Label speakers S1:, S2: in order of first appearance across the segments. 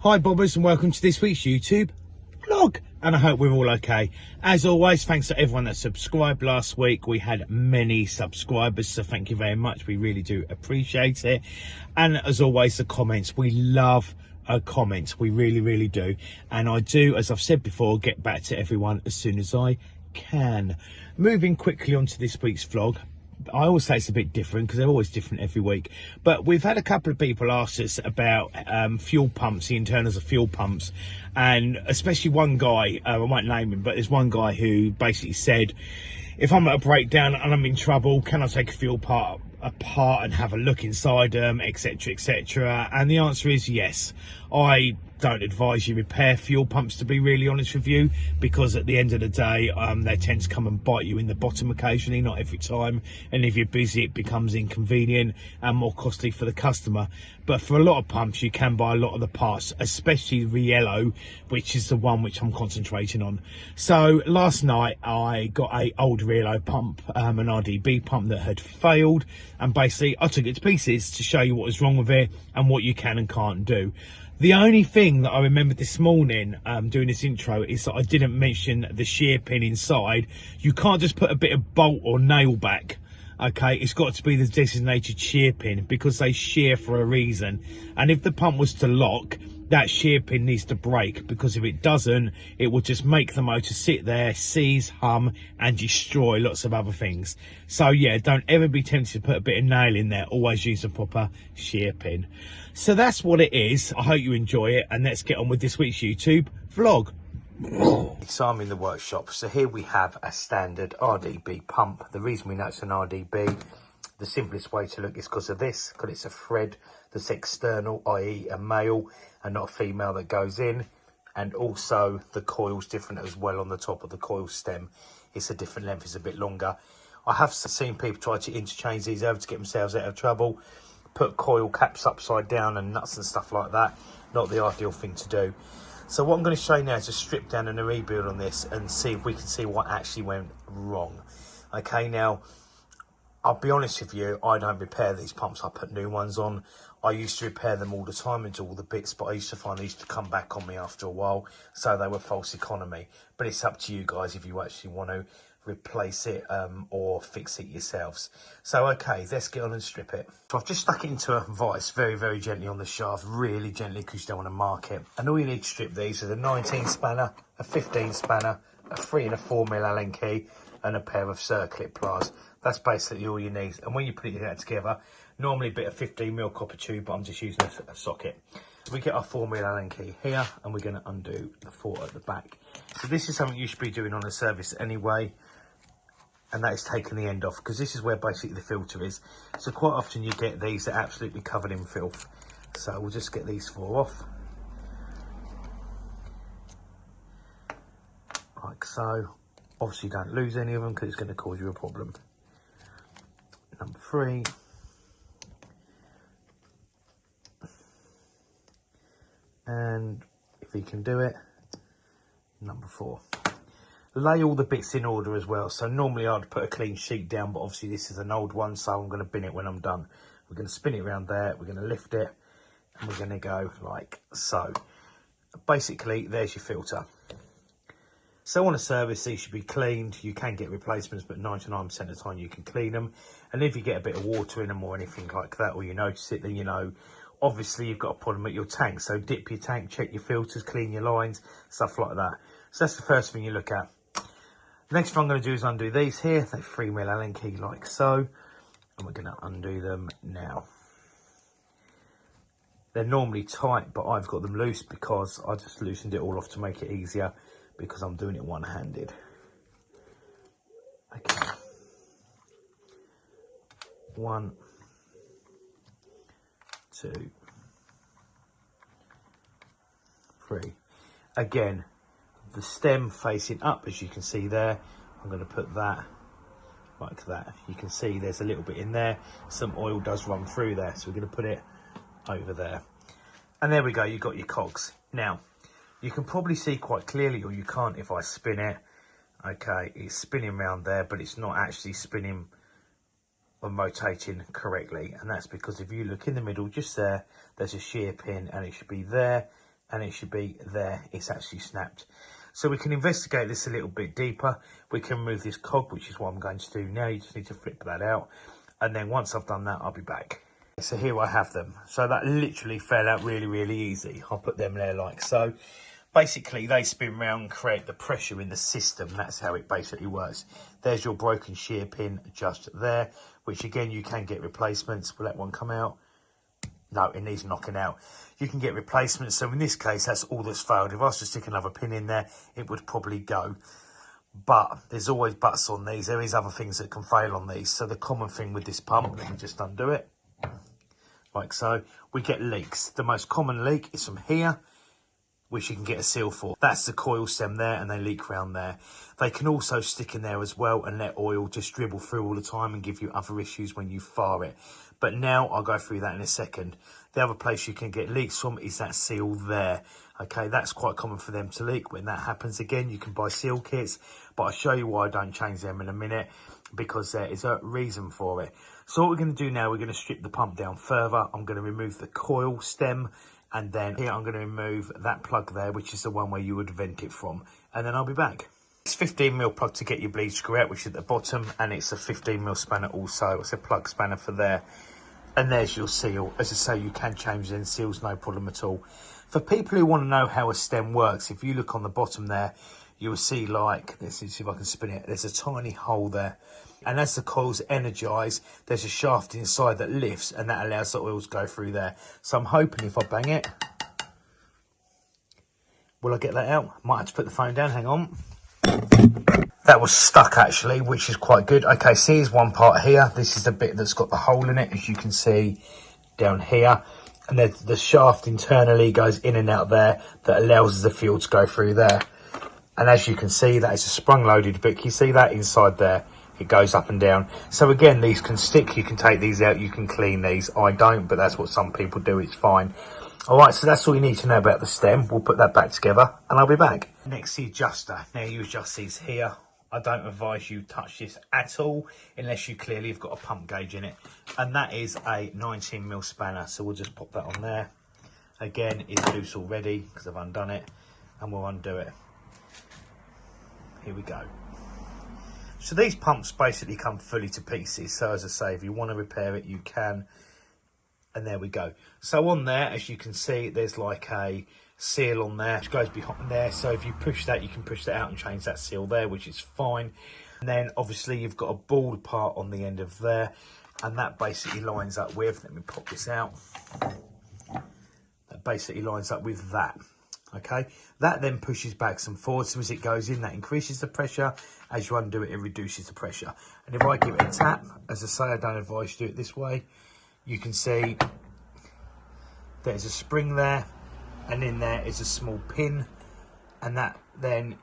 S1: Hi bobbers and welcome to this week's YouTube vlog, and I hope we're all okay. As always, thanks to everyone that subscribed last week. We had many subscribers, so thank you very much. We really do appreciate it. And as always, the comments, we love comments, we really do. And I do, as I've said before, get back to everyone as soon as I can. Moving quickly on to this week's vlog. I always say it's a bit different because they're always different every week, but we've had a couple of people ask us about fuel pumps, the internals of fuel pumps, and especially one guy, I won't name him, but there's one guy who basically said, if I'm at a breakdown and I'm in trouble, can I take a fuel part apart and have a look inside them, etc, etc? And the answer is yes. I don't advise you repair fuel pumps, to be really honest with you, because at the end of the day they tend to come and bite you in the bottom occasionally, not every time, and if you're busy it becomes inconvenient and more costly for the customer. But for a lot of pumps you can buy a lot of the parts, especially Riello, which is the one which I'm concentrating on. So last night I got a old Riello pump, an RDB pump that had failed, and basically I took it to pieces to show you what was wrong with it and what you can and can't do. The only thing that I remembered this morning doing this intro is that I didn't mention the shear pin inside. You can't just put a bit of bolt or nail back, okay? It's got to be the designated shear pin because they shear for a reason. And if the pump was to lock, that shear pin needs to break, because if it doesn't, it will just make the motor sit there, seize, hum, and destroy lots of other things. So yeah, don't ever be tempted to put a bit of nail in there. Always use a proper shear pin. So that's what it is. I hope you enjoy it, and let's get on with this week's YouTube vlog. So I'm in the workshop. So here we have a standard RDB pump. The reason we know it's an RDB, the simplest way to look is because of this, because it's a thread that's external, i.e. a male and not a female that goes in. And also the coil's different as well. On the top of the coil stem, it's a different length, it's a bit longer. I have seen people try to interchange these over to get themselves out of trouble, put coil caps upside down and nuts and stuff like that. Not the ideal thing to do. So what I'm going to show you now is a strip down and a rebuild on this and see if we can see what actually went wrong. Okay, now I'll be honest with you, I don't repair these pumps, I put new ones on. I used to repair them all the time and do all the bits, but I used to find these to come back on me after a while, so they were false economy. But it's up to you guys if you actually want to replace it or fix it yourselves. So okay, let's get on and strip it. So I've just stuck it into a vise very gently on the shaft, really gently, because you don't want to mark it. And all you need to strip these is a 19 spanner, a 15 spanner, a 3 and a 4 mil Allen key, and a pair of circlip pliers. That's basically all you need. And when you put it together, normally a bit of 15 mil copper tube, but I'm just using a socket. So we get our 4 mil Allen key here, and we're going to undo the 4 at the back. So this is something you should be doing on a service anyway, and that is taking the end off, because this is where basically the filter is. So quite often you get these that are absolutely covered in filth. So we'll just get these 4 off, like so. Obviously don't lose any of them because it's going to cause you a problem. Number 3. And if you can do it, number 4. Lay all the bits in order as well. So normally I'd put a clean sheet down, but obviously this is an old one, so I'm going to bin it when I'm done. We're going to spin it around there, we're going to lift it, and we're going to go like so. Basically, there's your filter. So on a service, these should be cleaned. You can get replacements, but 99% of the time you can clean them. And if you get a bit of water in them or anything like that, or you notice it, then you know, obviously you've got a problem at your tank. So dip your tank, check your filters, clean your lines, stuff like that. So that's the first thing you look at. Next thing I'm going to do is undo these here. They're 3 mil Allen key like so. And we're going to undo them now. They're normally tight, but I've got them loose because I just loosened it all off to make it easier, because I'm doing it one-handed. Okay. 1, 2, 3. Again, the stem facing up, as you can see there. I'm going to put that like that. You can see there's a little bit in there. Some oil does run through there, so we're going to put it over there. And there we go, you've got your cogs. Now, you can probably see quite clearly, or you can't if I spin it. Okay, it's spinning around there, but it's not actually spinning or rotating correctly. And that's because if you look in the middle, just there, there's a shear pin, and it should be there, and it should be there. It's actually snapped. So we can investigate this a little bit deeper. We can remove this cog, which is what I'm going to do now. You just need to flip that out. And then once I've done that, I'll be back. So here I have them. So that literally fell out really, really easy. I'll put them there like so. Basically, they spin round and create the pressure in the system. That's how it basically works. There's your broken shear pin just there, which again, you can get replacements. Will that one come out? No, it needs knocking out. You can get replacements. So in this case, that's all that's failed. If I was to stick another pin in there, it would probably go. But there's always buts on these. There is other things that can fail on these. So the common thing with this pump, let me just undo it. Like so, we get leaks. The most common leak is from here, which you can get a seal for. That's the coil stem there, and they leak around there. They can also stick in there as well and let oil just dribble through all the time and give you other issues when you fire it. But now I'll go through that in a second. The other place you can get leaks from is that seal there. Okay, that's quite common for them to leak. When that happens again, you can buy seal kits, but I'll show you why I don't change them in a minute, because there is a reason for it. So what we're going to do now, we're going to strip the pump down further. I'm going to remove the coil stem, and then here I'm going to remove that plug there, which is the one where you would vent it from, and then I'll be back. It's 15mm plug to get your bleed screw out, which is at the bottom, and it's a 15mm spanner also. It's a plug spanner for there. And there's your seal. As I say, you can change them seals, no problem at all. For people who want to know how a stem works, if you look on the bottom there, you will see, like, let's see if I can spin it, there's a tiny hole there. And as the coil's energized, there's a shaft inside that lifts, and that allows the oil to go through there. So I'm hoping if I bang it, will I get that out? Might have to put the phone down, hang on. That was stuck actually, which is quite good. Okay, so here's one part here. This is the bit that's got the hole in it, as you can see down here. And then the shaft internally goes in and out there that allows the fuel to go through there. And as you can see, that is a sprung-loaded bit. You see that inside there? It goes up and down. So again, these can stick. You can take these out. You can clean these. I don't, but that's what some people do. It's fine. All right, so that's all you need to know about the stem. We'll put that back together, and I'll be back. Next, the adjuster. Now, you adjust these here. I don't advise you touch this at all unless you clearly have got a pump gauge in it. And that is a 19mm spanner. So we'll just pop that on there. Again, it's loose already because I've undone it, and we'll undo it. Here we go. So these pumps basically come fully to pieces. So as I say, if you want to repair it, you can. And there we go. So on there, as you can see, there's like a seal on there which goes behind there. So if you push that, you can push that out and change that seal there, which is fine. And then obviously you've got a ball part on the end of there, and that basically lines up with, let me pop this out. That basically lines up with that. Okay, that then pushes back and forwards. So as it goes in, that increases the pressure. As you undo it, it reduces the pressure. And if I give it a tap, as I say, I don't advise you do it this way. You can see there's a spring there, and in there is a small pin, and that then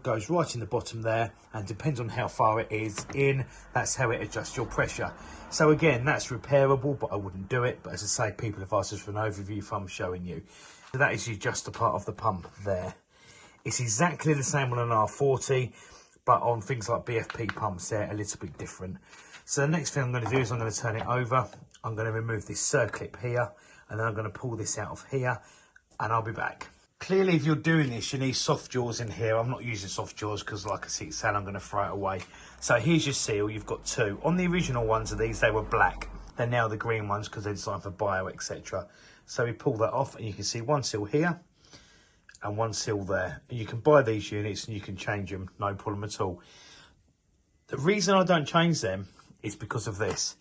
S1: goes right in the bottom there, and depends on how far it is in, that's how it adjusts your pressure. So again, that's repairable, but I wouldn't do it. But as I say, people have asked us for an overview, if I'm showing you. So that is the adjuster part of the pump there. It's exactly the same on an R40, but on things like BFP pumps, they're a little bit different. So the next thing I'm going to do is I'm going to turn it over. I'm going to remove this circlip here, and then I'm going to pull this out of here, and I'll be back. Clearly, if you're doing this, you need soft jaws in here. I'm not using soft jaws because, like I see it saying, I'm going to throw it away. So here's your seal. You've got two. On the original ones of these, they were black. They're now the green ones because they're designed for bio, etc. So we pull that off, and you can see one seal here and one seal there. And you can buy these units and you can change them, no problem at all. The reason I don't change them is because of this.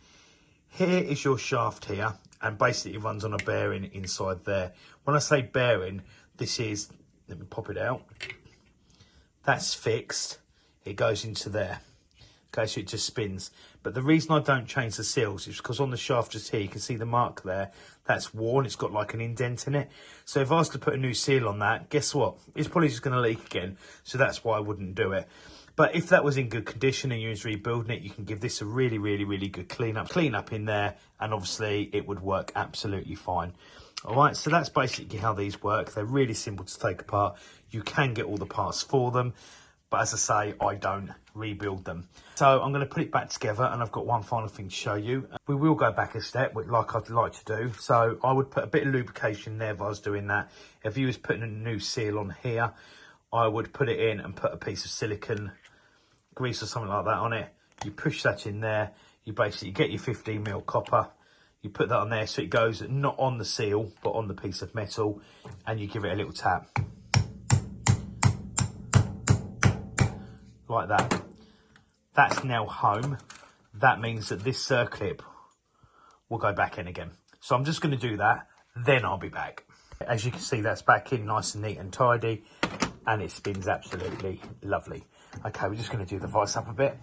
S1: Here is your shaft here, and basically it runs on a bearing inside there. When I say bearing, this is, let me pop it out. That's fixed. It goes into there. Okay, so it just spins. But the reason I don't change the seals is because on the shaft just here, you can see the mark there. That's worn. It's got like an indent in it. So if I was to put a new seal on that, guess what? It's probably just going to leak again. So that's why I wouldn't do it. But if that was in good condition and you was rebuilding it, you can give this a really, really, really good clean up in there, and obviously it would work absolutely fine. All right, so that's basically how these work. They're really simple to take apart. You can get all the parts for them, But as I say, I don't rebuild them. So I'm going to put it back together, and I've got one final thing to show you. We will go back a step, like I'd like to do. So I would put a bit of lubrication there if I was doing that. If you was putting a new seal on here, I would put it in and put a piece of silicone grease or something like that on it. You push that in there. You basically get your 15mm copper. You put that on there so it goes not on the seal, but on the piece of metal, and you give it a little tap. Like that. That's now home. That means that this circlip will go back in again. So I'm just going to do that, then I'll be back. As you can see, that's back in nice and neat and tidy, and it spins absolutely lovely. Okay, we're just going to do the vise up a bit.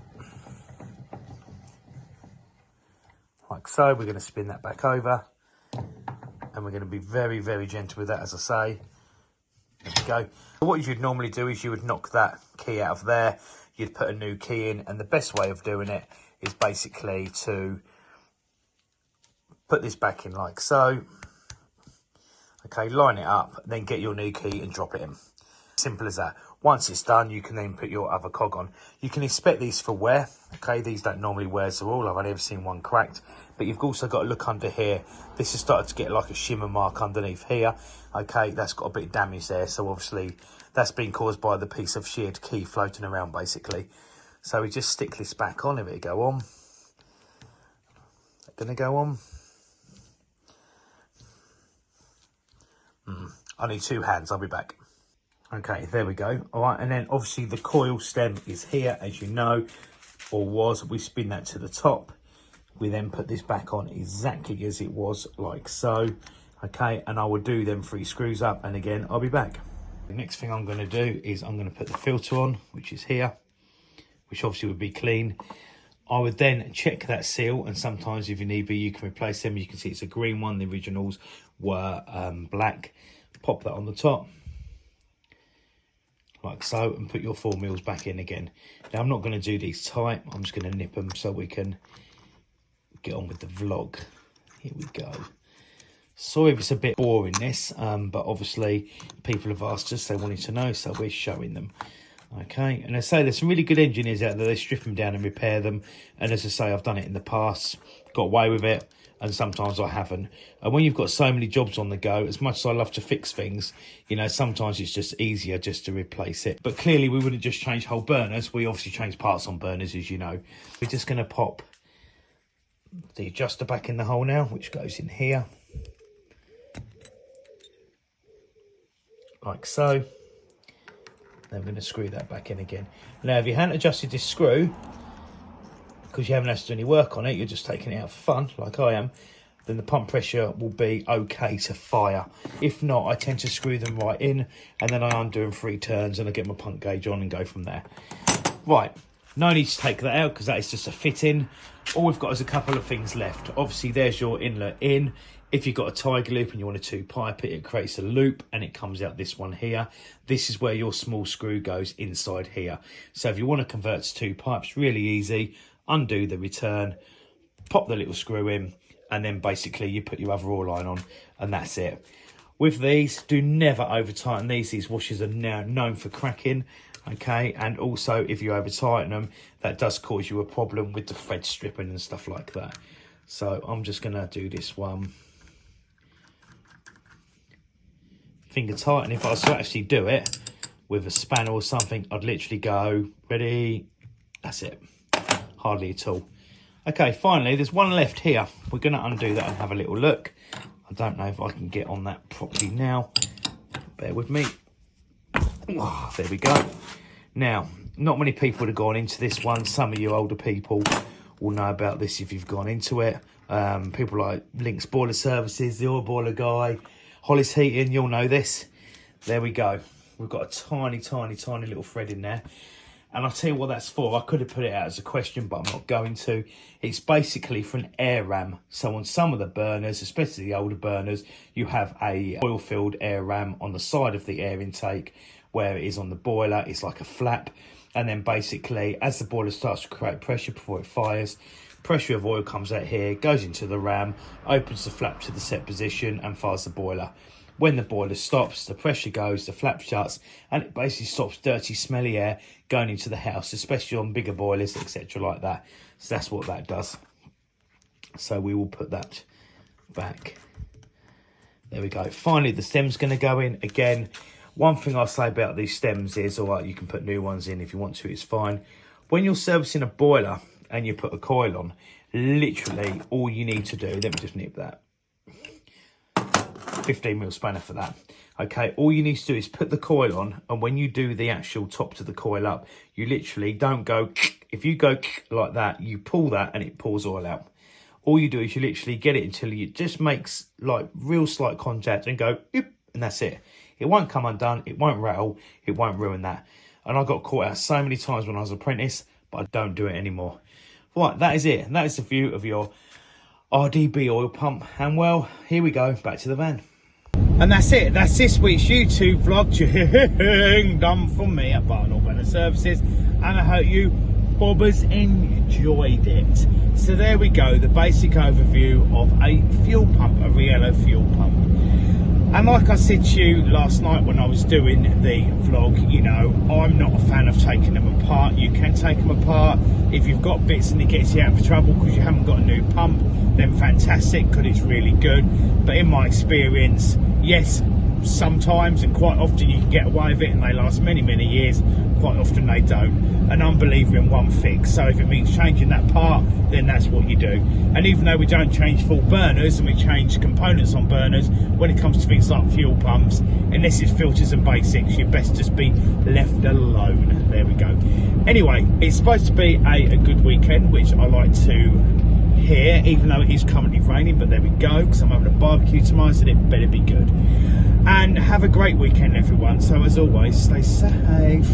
S1: Like so. We're going to spin that back over, and we're going to be very, very gentle with that, as I say. There we go. What you'd normally do is you would knock that key out of there, you'd put a new key in, and the best way of doing it is basically to put this back in like so. Okay, line it up, then get your new key and drop it in. Simple as that. Once it's done, you can then put your other cog on. You can inspect these for wear. Okay, these don't normally wear at all. I've only ever seen one cracked. But you've also got to look under here. This has started to get like a shimmer mark underneath here. Okay, that's got a bit of damage there. So obviously that's been caused by the piece of sheared key floating around basically. So we just stick this back on. If it go on. Going to go on. I need 2 hands. I'll be back. Okay, there we go. All right, and then obviously the coil stem is here, as you know, or was. We spin that to the top. We then put this back on exactly as it was, like so. Okay, and I will do them 3 screws up, and again, I'll be back. The next thing I'm going to do is I'm going to put the filter on, which is here, which obviously would be clean. I would then check that seal, and sometimes if you need be, you can replace them. You can see it's a green one. The originals were black. Pop that on the top. Like so, and put your 4 mils back in again. Now I'm not going to do these tight, I'm just going to nip them so we can get on with the vlog. Here we go. Sorry if it's a bit boring this, but obviously people have asked us, they wanted to know, so we're showing them. Okay, and I say there's some really good engineers out there, they strip them down and repair them, and as I say, I've done it in the past, got away with it, and sometimes I haven't. And when you've got so many jobs on the go, as much as I love to fix things, you know, sometimes it's just easier just to replace it. But clearly we wouldn't just change whole burners, we obviously change parts on burners, as you know. We're just going to pop the adjuster back in the hole now, which goes in here. Like so. Then we're going to screw that back in again. Now, if you hadn't adjusted this screw, because you haven't had to do any work on it, you're just taking it out for fun, like I am, then the pump pressure will be okay to fire. If not, I tend to screw them right in, and then I undo them 3 turns, and I get my pump gauge on and go from there. Right, no need to take that out, because that is just a fit-in. All we've got is a couple of things left. Obviously, there's your inlet in. If you've got a tiger loop and you want to 2-pipe it, it creates a loop and it comes out this one here. This is where your small screw goes inside here. So if you want to convert to 2 pipes, really easy. Undo the return, pop the little screw in, and then basically you put your other oil line on, and that's it. With these, do never over tighten these. These washers are now known for cracking. Okay, and also if you over tighten them, that does cause you a problem with the thread stripping and stuff like that. So I'm just going to do this one finger tight, and if I was to actually do it with a spanner or something, I'd literally go, ready, that's it, hardly at all. Okay, finally, there's one left here. We're going to undo that and have a little look. I don't know if I can get on that properly now. Bear with me. Oh, there we go. Now, not many people have gone into this one. Some of you older people will know about this if you've gone into it. People like Links Boiler Services, the oil boiler guy, Hollis Heating, you'll know this. There we go. We've got a tiny, tiny, tiny little thread in there. And I'll tell you what that's for. I could have put it out as a question, but I'm not going to. It's basically for an air ram. So on some of the burners, especially the older burners, you have a oil-filled air ram on the side of the air intake, where it is on the boiler. It's like a flap. And then basically, as the boiler starts to create pressure before it fires, pressure of oil comes out here, goes into the ram, opens the flap to the set position and fires the boiler. When the boiler stops, the pressure goes, the flap shuts, and it basically stops dirty, smelly air going into the house, especially on bigger boilers, etc. like that. So that's what that does. So we will put that back. There we go. Finally, the stem's going to go in. Again, one thing I'll say about these stems is, all right, you can put new ones in if you want to, it's fine. When you're servicing a boiler and you put a coil on, literally all you need to do, let me just nip that. 15mm spanner for that. Okay, all you need to do is put the coil on, and when you do the actual top to the coil up, you literally don't go, if you go like that, you pull that and it pours oil out. All you do is you literally get it until it just makes like real slight contact and go, and that's it. It won't come undone, it won't rattle, it won't ruin that. And I got caught out so many times when I was an apprentice, but I don't do it anymore. Right, that is it. And that is the view of your RDB oil pump. And well, here we go, back to the van. And that's it. That's this week's YouTube vlog. Done from me at Barnall Burner Services. And I hope you bobbers enjoyed it. So there we go, the basic overview of a fuel pump, a Riello fuel pump. And like I said to you last night when I was doing the vlog, you know, I'm not a fan of taking them apart. You can take them apart if you've got bits and it gets you out of trouble because you haven't got a new pump, then fantastic, because it's really good. But in my experience, yes, sometimes and quite often you can get away with it and they last many, many years. Quite often they don't. An unbeliever in one fix. So if it means changing that part, then that's what you do. And even though we don't change full burners and we change components on burners, when it comes to things like fuel pumps, unless it's filters and basics, you best just be left alone. There we go. Anyway, it's supposed to be a good weekend, which I like to hear, even though it is currently raining, but there we go, because I'm having a barbecue tomorrow, so it better be good. And have a great weekend, everyone. So as always, stay safe.